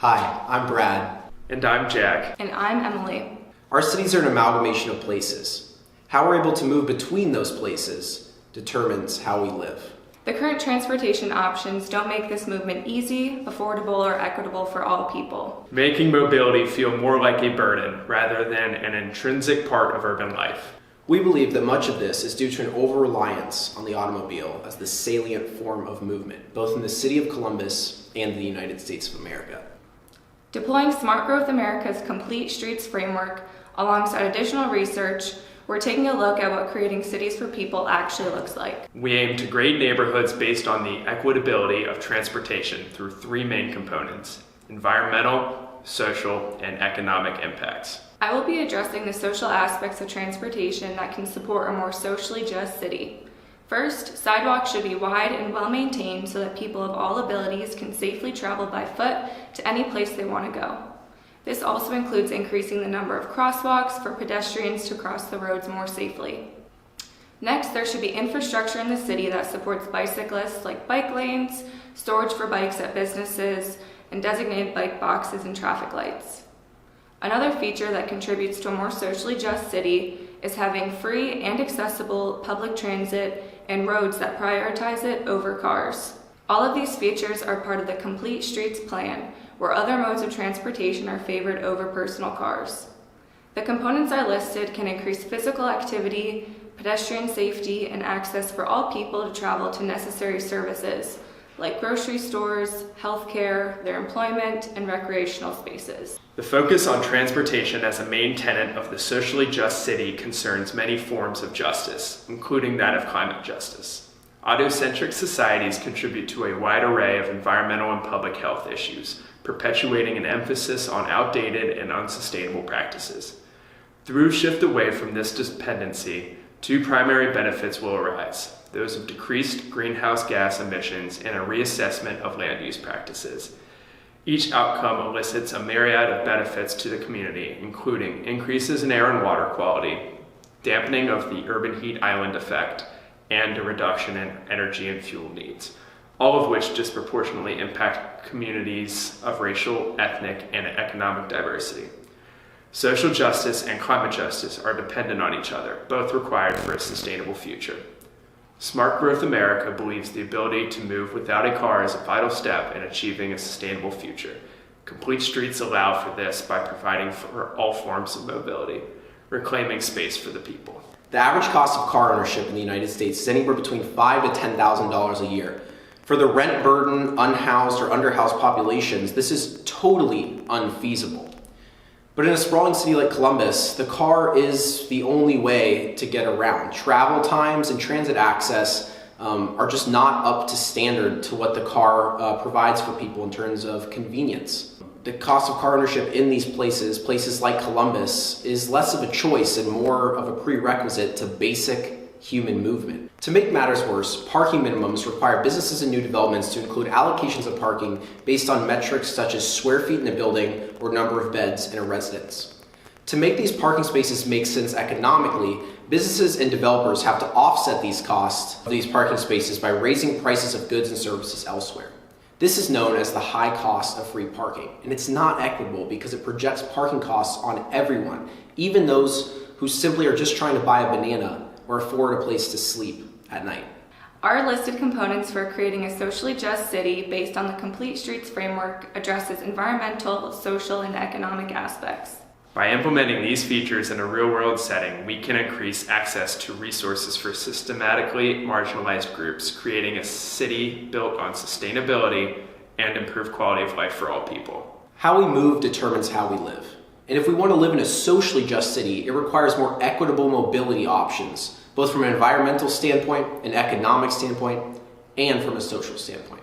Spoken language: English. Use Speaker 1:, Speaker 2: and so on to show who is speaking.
Speaker 1: Hi, I'm Brad.
Speaker 2: And I'm Jack.
Speaker 3: And I'm Emily.
Speaker 1: Our cities are an amalgamation of places. How we're able to move between those places determines how we live.
Speaker 3: The current transportation options don't make this movement easy, affordable, or equitable for all people.
Speaker 2: Making mobility feel more like a burden rather than an intrinsic part of urban life.
Speaker 1: We believe that much of this is due to an over-reliance on the automobile as the salient form of movement, both in the city of Columbus and the United States of America.
Speaker 3: Deploying Smart Growth America's Complete Streets framework alongside additional research, we're taking a look at what creating cities for people actually looks like.
Speaker 2: We aim to grade neighborhoods based on the equitability of transportation through three main components: environmental, social, and economic impacts.
Speaker 3: I will be addressing the social aspects of transportation that can support a more socially just city. First, sidewalks should be wide and well maintained so that people of all abilities can safely travel by foot to any place they want to go. This also includes increasing the number of crosswalks for pedestrians to cross the roads more safely. Next, there should be infrastructure in the city that supports bicyclists, like bike lanes, storage for bikes at businesses, and designated bike boxes and traffic lights. Another feature that contributes to a more socially just city is having free and accessible public transit and roads that prioritize it over cars. All of these features are part of the Complete Streets plan, where other modes of transportation are favored over personal cars. The components I listed can increase physical activity, pedestrian safety, and access for all people to travel to necessary services, like grocery stores, healthcare, their employment, and recreational spaces.
Speaker 2: The focus on transportation as a main tenet of the socially just city concerns many forms of justice, including that of climate justice. Autocentric societies contribute to a wide array of environmental and public health issues, perpetuating an emphasis on outdated and unsustainable practices. Through shift away from this dependency, two primary benefits will arise: those of decreased greenhouse gas emissions and a reassessment of land use practices. Each outcome elicits a myriad of benefits to the community, including increases in air and water quality, dampening of the urban heat island effect, and a reduction in energy and fuel needs, all of which disproportionately impact communities of racial, ethnic, and economic diversity. Social justice and climate justice are dependent on each other, both required for a sustainable future. Smart Growth America believes the ability to move without a car is a vital step in achieving a sustainable future. Complete Streets allow for this by providing for all forms of mobility, reclaiming space for the people.
Speaker 1: The average cost of car ownership in the United States is anywhere between $5,000 to $10,000 a year. For the rent burden, unhoused, or underhoused populations, this is totally unfeasible. But in a sprawling city like Columbus, the car is the only way to get around. Travel times and transit access are just not up to standard to what the car provides for people in terms of convenience. The cost of car ownership in these places like Columbus, is less of a choice and more of a prerequisite to basic human movement. To make matters worse, parking minimums require businesses and new developments to include allocations of parking based on metrics such as square feet in a building or number of beds in a residence. To make these parking spaces make sense economically, businesses and developers have to offset these costs of these parking spaces by raising prices of goods and services elsewhere. This is known as the high cost of free parking, and it's not equitable because it projects parking costs on everyone, even those who simply are just trying to buy a banana or afford a place to sleep at night.
Speaker 3: Our listed components for creating a socially just city based on the Complete Streets framework addresses environmental, social, and economic aspects.
Speaker 2: By implementing these features in a real-world setting, we can increase access to resources for systematically marginalized groups, creating a city built on sustainability and improved quality of life for all people.
Speaker 1: How we move determines how we live. And if we want to live in a socially just city, it requires more equitable mobility options, both from an environmental standpoint, an economic standpoint, and from a social standpoint.